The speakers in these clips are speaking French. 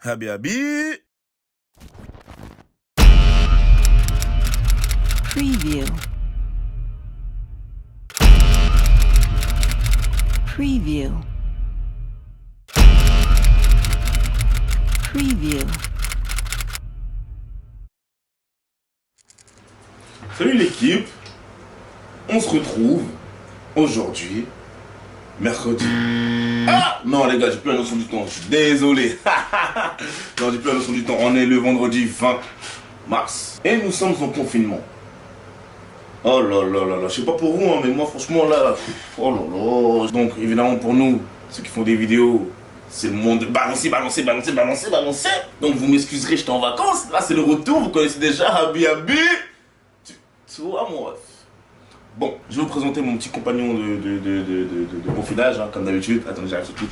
Habi Habi. Preview. Preview. Preview. Salut l'équipe, on se retrouve aujourd'hui, mercredi. Ah non les gars, j'ai plus la notion du temps, je suis désolé. Non, j'ai plus la notion du temps, on est le vendredi 20 mars. Et nous sommes en confinement. Oh là là là là, je sais pas pour vous, hein, mais moi franchement là, oh là là. Donc évidemment pour nous, ceux qui font des vidéos, c'est le monde de balancer. Donc vous m'excuserez, j'étais en vacances, là c'est le retour, vous connaissez déjà Habi Habi. Tu vois mon ref. Bon, je vais vous présenter mon petit compagnon de confinage, hein, comme d'habitude. Attendez, j'arrive tout de suite.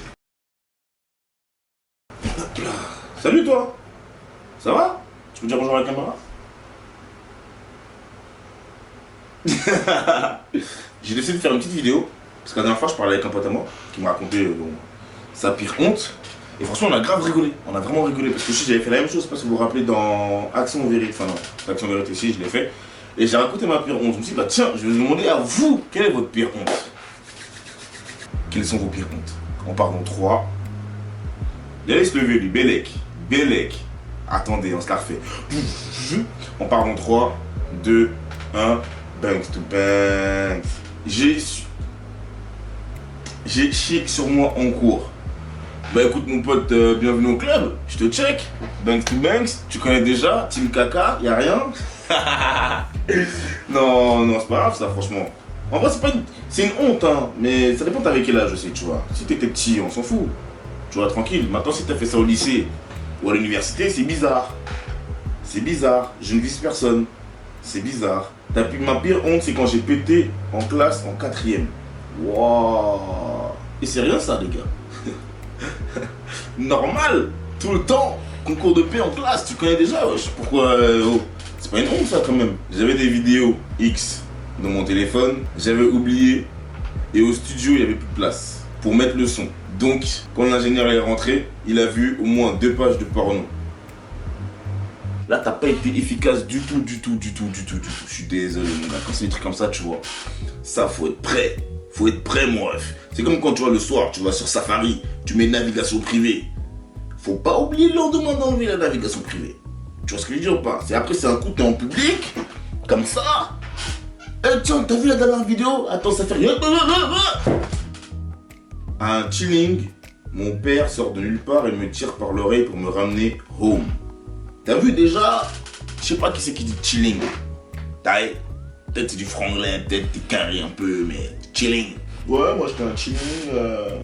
Hop là. Salut toi. Ça va? Tu peux dire bonjour à la caméra? J'ai décidé de faire une petite vidéo, parce que la dernière fois je parlais avec un pote à moi, qui m'a raconté sa pire honte. Et franchement on a grave rigolé, on a vraiment rigolé, parce que j'avais fait la même chose, parce que vous vous rappelez dans Action Vérité, enfin non, Action Vérité aussi, je l'ai fait. Et j'ai raconté ma pire honte. Je me suis dit, bah tiens, je vais vous demander à vous, quelle est votre pire honte? Quelles sont vos pires hontes? On part dans 3. Il allait se lever lui, Bélec. Attendez, on se la refait. On part dans 3, 2, 1, banks to banks. J'ai chié sur moi en cours. Bah écoute mon pote, bienvenue au club, je te check. Banks to banks, tu connais déjà, Team Kaka, y'a rien. Non, c'est pas grave ça franchement. En vrai c'est une honte hein, mais ça dépend t'avais quel âge aussi tu vois. Si t'étais petit on s'en fout, tu vois tranquille. Maintenant si t'as fait ça au lycée ou à l'université c'est bizarre. C'est bizarre, je ne vise personne. C'est bizarre. Ma pire honte c'est quand j'ai pété en classe en 4ème. Wouah. Et c'est rien ça les gars. Normal, tout le temps, concours de paix en classe, tu connais déjà, wesh. Pourquoi c'est pas une honte ça quand même. J'avais des vidéos X dans mon téléphone, j'avais oublié et au studio il n'y avait plus de place pour mettre le son. Donc quand l'ingénieur est rentré, il a vu au moins 2 pages de porno. Là t'as pas été efficace du tout. Je suis désolé mon gars, quand c'est des trucs comme ça tu vois, ça faut être prêt. Faut être prêt mon ref. C'est comme quand tu vois le soir, tu vas sur Safari, tu mets navigation privée. Faut pas oublier le lendemain d'enlever la navigation privée. Tu vois ce que je veux dire ou pas? C'est après c'est un coup, t'es en public, comme ça. Eh tiens, t'as vu la dernière vidéo? Attends, ça fait rien. Un chilling, mon père sort de nulle part et me tire par l'oreille pour me ramener home. T'as vu déjà? Je sais pas qui c'est qui dit chilling. Peut-être c'est du franglais, peut-être t'es carré un peu, mais chilling. Ouais, moi j'étais un chilling.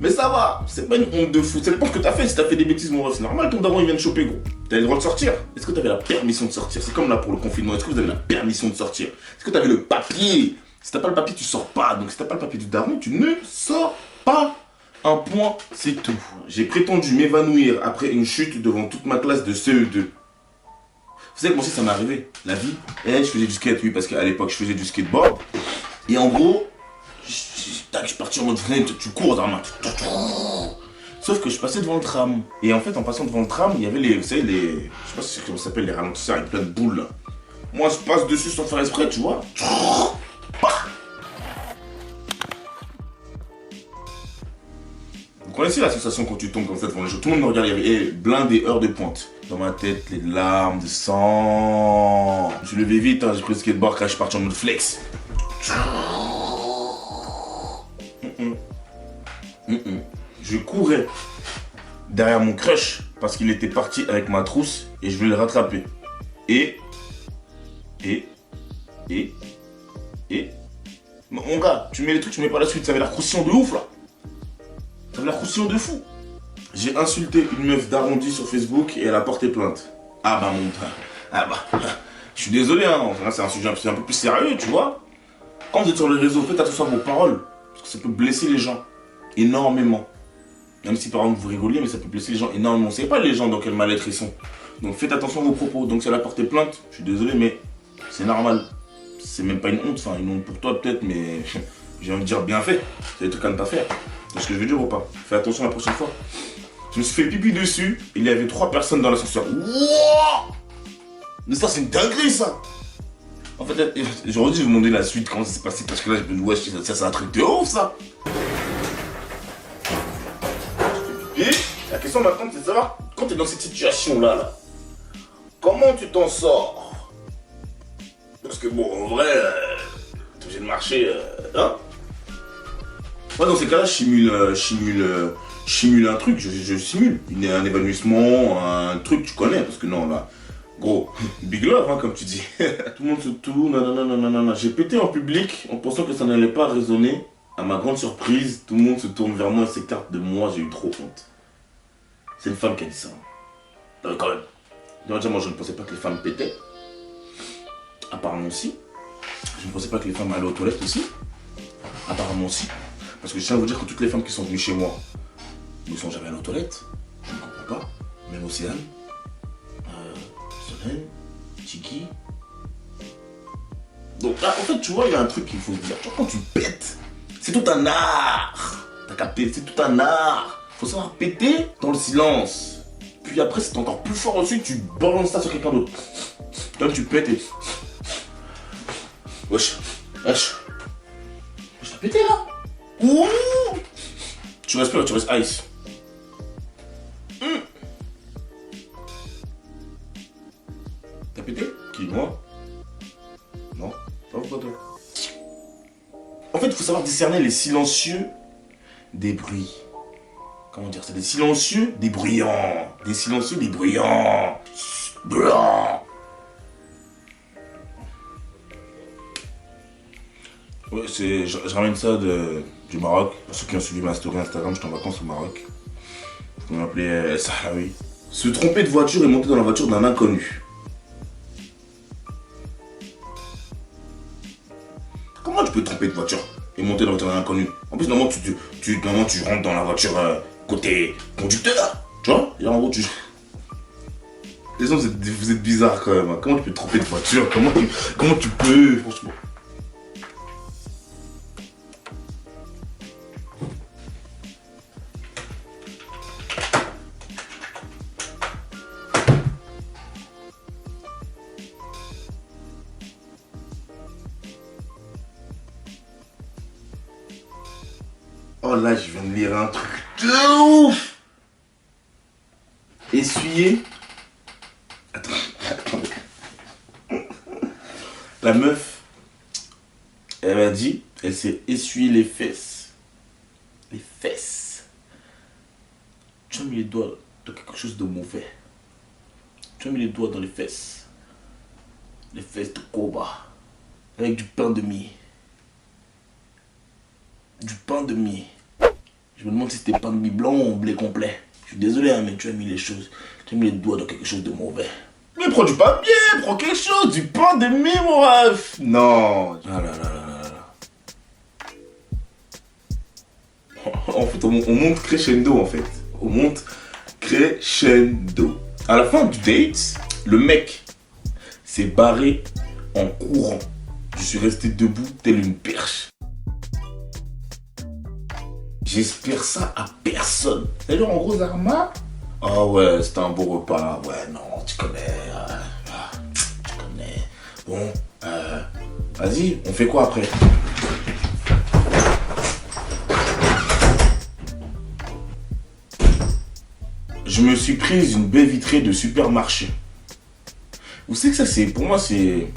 Mais ça va, c'est pas une honte de fou. C'est pas ce que t'as fait. Si t'as fait des bêtises, mon ref, c'est normal, ton daron il vient de choper, gros. T'avais le droit de sortir. Est-ce que t'avais la permission de sortir? C'est comme là pour le confinement. Est-ce que vous avez la permission de sortir? Est-ce que t'avais le papier? Si t'as pas le papier, tu sors pas. Donc si t'as pas le papier du daron, tu ne sors pas. Un point, c'est tout. J'ai prétendu m'évanouir après une chute devant toute ma classe de CE2. Vous savez comment ça m'est arrivé? La vie. Je faisais du skate, oui, parce qu'à l'époque je faisais du skateboard. Et en gros, je suis parti en mode fenêtre, tu cours dans la main. Sauf que je passais devant le tram. Et en fait, en passant devant le tram, il y avait vous savez, je sais pas si comment ça s'appelle, les ralentisseurs avec plein de boules là. Moi, je passe dessus sans faire exprès, tu vois. Vous connaissez la sensation quand tu tombes comme ça devant les gens? Tout le monde me regarde, il y avait blindé heures de pointe. Dans ma tête, les larmes de sang. Je me suis levé vite, hein, j'ai pris le skateboard quand je suis parti en mode flex. Je courais derrière mon crush parce qu'il était parti avec ma trousse et je voulais le rattraper. Mon gars, tu mets les trucs, tu mets pas la suite, ça avait l'air croustillant de ouf là. Ça avait l'air croustillant de fou. J'ai insulté une meuf d'arrondi sur Facebook et elle a porté plainte. Ah bah mon frère. Ah bah. Je suis désolé, hein. Enfin, c'est un sujet un peu plus sérieux, tu vois. Quand vous êtes sur les réseaux, faites attention à vos paroles. Parce que ça peut blesser les gens. Énormément. Même si par exemple vous rigoliez, mais ça peut blesser les gens énormément. Vous savez pas les gens dans quel mal-être ils sont. Donc faites attention à vos propos. Donc si elle a porté plainte, je suis désolé, mais c'est normal. C'est même pas une honte. Enfin, une honte pour toi peut-être, mais j'ai envie de dire bien fait. C'est des trucs à ne pas faire. C'est ce que je veux dire ou pas? Fais attention la prochaine fois. Je me suis fait pipi dessus, il y avait 3 personnes dans l'ascenseur. Wouah! Mais ça, c'est une dinguerie, ça! En fait, j'aurais dû vous demander la suite, comment ça s'est passé, parce que là, je me dis, ouais, ça, c'est un truc de ouf, ça! Et la question maintenant, c'est de savoir, quand tu es dans cette situation-là, là, comment tu t'en sors? Parce que bon, en vrai, t'es obligé de marcher, hein? Moi, dans ces cas-là, je simule un truc, je simule un évanouissement, un truc, tu connais, parce que non, là, gros, big love, hein, comme tu dis. Tout le monde se tourne, nanana. J'ai pété en public en pensant que ça n'allait pas résonner. À ma grande surprise, tout le monde se tourne vers moi et s'écarte de moi, j'ai eu trop honte. C'est une femme qui a dit ça. Non, mais quand même. Déjà, moi, je ne pensais pas que les femmes pétaient. Apparemment aussi. Je ne pensais pas que les femmes allaient aux toilettes aussi. Apparemment aussi. Parce que je tiens à vous dire que toutes les femmes qui sont venues chez moi ne sont jamais allées aux toilettes. Je ne comprends pas. Même Océane, Solène, Tiki. Donc là, en fait, tu vois, il y a un truc qu'il faut se dire. Tu vois, quand tu pètes, c'est tout un art. T'as capté, c'est tout un art. Faut savoir péter dans le silence. Puis après, c'est encore plus fort aussi, tu balances ça sur quelqu'un d'autre. Comme tu pètes et... Wesh. Je t'ai pété là. Ouh. Tu respires, tu restes ice. T'as pété? Qui, moi? Non, pas toi. En fait, il faut savoir discerner les silencieux des bruits. Comment dire ça? Des silencieux, des bruyants. Des silencieux, des bruyants. Blanc. Ouais, je ramène ça du Maroc. Pour ceux qui ont suivi ma story Instagram, j'étais en vacances au Maroc. On m'appelait Sahraoui. Se tromper de voiture et monter dans la voiture d'un inconnu. Comment tu peux te tromper de voiture et monter dans la voiture d'un inconnu? En plus, normalement, tu rentres dans la voiture côté conducteur. Tu vois? Et en gros, les gens, vous êtes bizarres quand même. Hein. Comment tu peux te tromper de voiture? Comment tu peux, franchement? Oh là, je viens de lire un truc de ouf. Essuyer. Attends. La meuf, elle m'a dit, elle s'est essuyé les fesses. Les fesses. Tu as mis les doigts dans quelque chose de mauvais. Tu as mis les doigts dans les fesses. Les fesses de Koba. Avec du pain de mie. Du pain de mie. Je me demande si c'était pain de mie blanc ou blé complet. Je suis désolé, hein, mais tu as mis les choses. Tu as mis les doigts dans quelque chose de mauvais. Mais prends du papier, prends quelque chose, du pain de mie, mon ref. Non. Ah là là là là. En fait, on monte crescendo, en fait. On monte crescendo. À la fin du date, le mec s'est barré en courant. Je suis resté debout tel une perche. J'espère ça à personne. D'ailleurs, en gros, Zarma. Ah ouais, c'était un beau repas. Ouais, non, tu connais. Tu connais. Bon, vas-y, on fait quoi après? Je me suis prise une baie vitrée de supermarché. Vous savez que ça, c'est, pour moi, c'est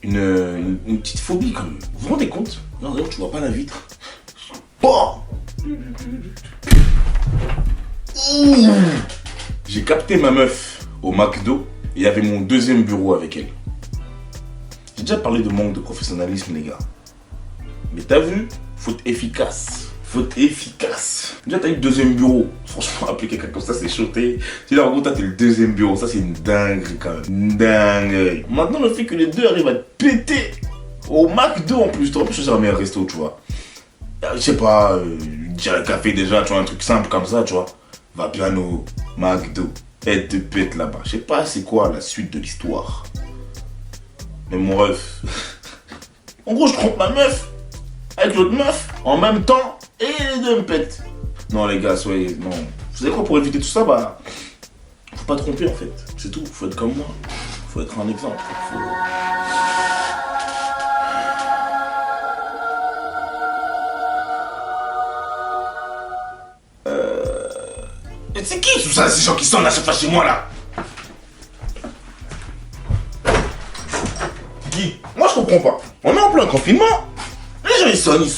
une petite phobie quand même. Vous vous rendez compte? Non, d'ailleurs, tu vois pas la vitre. Oh! J'ai capté ma meuf au McDo et il y avait mon deuxième bureau avec elle. J'ai déjà parlé de manque de professionnalisme, les gars. Mais t'as vu? Faut être efficace. Déjà, t'as eu le deuxième bureau. Franchement, appeler quelqu'un comme ça, c'est chaud. C'est là, en gros, t'as le deuxième bureau. Ça, c'est une dinguerie quand même. Une dinguerie. Maintenant, le fait que les deux arrivent à te péter au McDo en plus, t'aurais pu choisir un meilleur resto, tu vois. Je sais pas, dire un café déjà, tu vois, un truc simple comme ça, tu vois. Va bien au McDo, elle te pète là-bas. Je sais pas c'est quoi la suite de l'histoire. Mais mon ref. En gros, je trompe ma meuf avec l'autre meuf en même temps et les deux me pètent. Non, les gars, soyez. Non. Vous savez quoi, pour éviter tout ça, bah. Faut pas tromper, en fait. C'est tout. Faut être comme moi. Faut être un exemple. Faut... Mais c'est qui tout ça, ces gens qui sonnent à chaque fois chez moi là? Qui? Moi je comprends pas. On est en plein confinement. Les gens ils sonnent. Je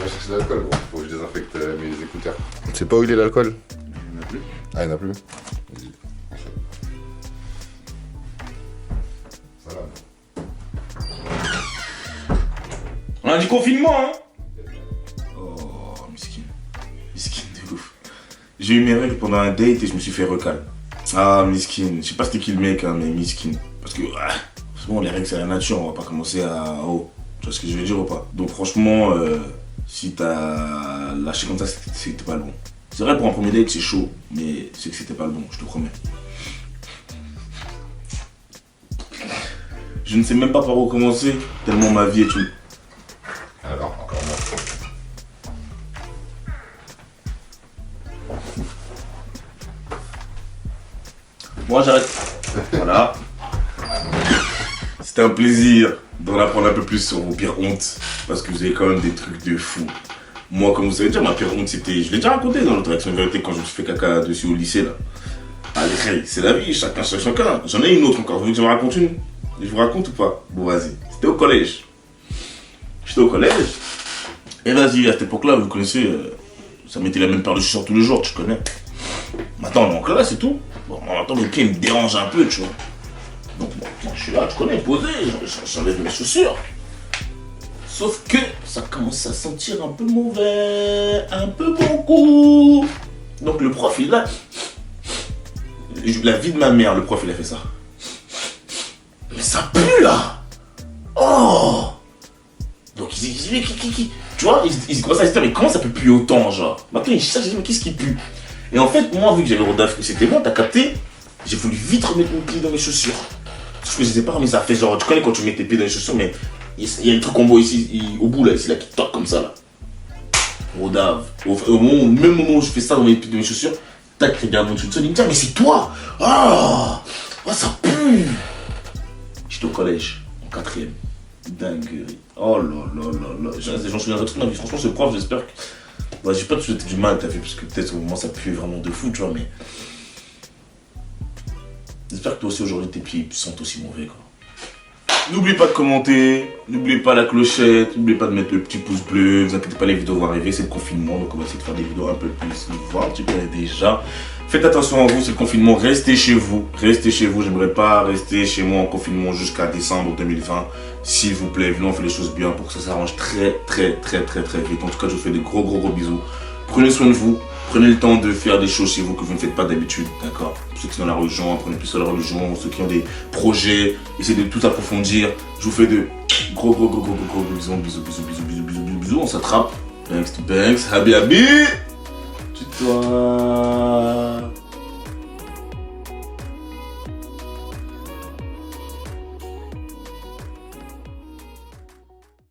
vais chercher de l'alcool, gros. Faut que je désinfecte mes écouteurs. Tu sais pas où il est l'alcool? Il n'y en a plus. Ah, il n'y en a plus. Vas-y. Ça va. On a du confinement, hein? Oh, miskin. Miskin de ouf. J'ai eu mes règles pendant un date et je me suis fait recal. Ah, miskin. Je sais pas c'était qui le mec, hein, mais miskin. Parce que, souvent, les règles, c'est la nature. On va pas commencer à... Oh, tu vois ce que je veux dire ou pas? Donc, franchement, si t'as lâché comme ça, c'est que c'était pas le bon. C'est vrai, pour un premier date, c'est chaud. Mais c'est que c'était pas le bon, je te promets. Je ne sais même pas par où commencer, tellement ma vie est une... Alors, encore moi. Moi j'arrête. Voilà. C'était un plaisir d'en apprendre un peu plus sur vos pires hontes. Parce que vous avez quand même des trucs de fou. Moi, comme vous savez déjà, ma pire honte c'était... Je l'ai déjà raconté dans notre action de vérité quand je me suis fait caca dessus au lycée là. Allez, c'est la vie, chacun. J'en ai une autre encore. Vous voulez que je vous raconte une? Je vous raconte ou pas? Bon, vas-y. C'était au collège. J'étais au collège. Et vas-y, à cette époque-là, vous connaissez, ça mettait la même paire de chaussures tous les jours, tu connais. Maintenant, on est en classe et tout. Bon, maintenant, mes pieds me dérangent un peu, tu vois. Donc, bon, moi, je suis là, tu connais, posé, j'enlève mes chaussures. Sauf que ça commence à sentir un peu mauvais, un peu beaucoup. Donc, le prof, il est là. La vie de ma mère, le prof, il a fait ça. Mais ça pue, là. Oh! Donc il se dit, tu vois, il commence à se dire, mais comment ça peut puer autant, genre? Maintenant il cherche, il dit, mais qu'est-ce qui pue? Et en fait, moi, vu que j'avais Rodaf, que c'était bon, t'as capté, j'ai voulu vite remettre mon pied dans mes chaussures. Sauf que je les ai pas remis, ça fait genre, tu connais quand tu mets tes pieds dans les chaussures, mais il y a un truc en bas ici, au bout là, ici, là, qui toque comme ça, là. Rodaf, même moment où je fais ça dans mes chaussures, tac, regarde mon truc, il me dit, mais c'est toi! Ah! Oh, ça pue! J'étais au collège, en 4ème. Dinguerie. Oh là là là là. J'en souviendrai toute ma vie. Franchement, ce prof, j'espère que... Bah, j'ai pas te souhaité du mal que t'as fait, parce que peut-être au moment ça pue vraiment de fou, tu vois, mais... J'espère que toi aussi, aujourd'hui, tes pieds sentent aussi mauvais, quoi. N'oubliez pas de commenter, n'oubliez pas la clochette, n'oubliez pas de mettre le petit pouce bleu. Vous inquiétez pas, les vidéos vont arriver, c'est le confinement, donc on va essayer de faire des vidéos un peu plus voir, tu connais déjà. Faites attention à vous, c'est le confinement, restez chez vous, j'aimerais pas rester chez moi en confinement jusqu'à décembre 2020. S'il vous plaît, venez, on fait les choses bien pour que ça s'arrange très vite. En tout cas, je vous fais des gros bisous. Prenez soin de vous, prenez le temps de faire des choses chez vous que vous ne faites pas d'habitude, d'accord? Ceux qui sont dans la religion, apprenez plus sur la religion, ceux qui ont des projets, essayez de tout approfondir. Je vous fais de gros bisous, on s'attrape. Thanks to Banks, happy, tutoie.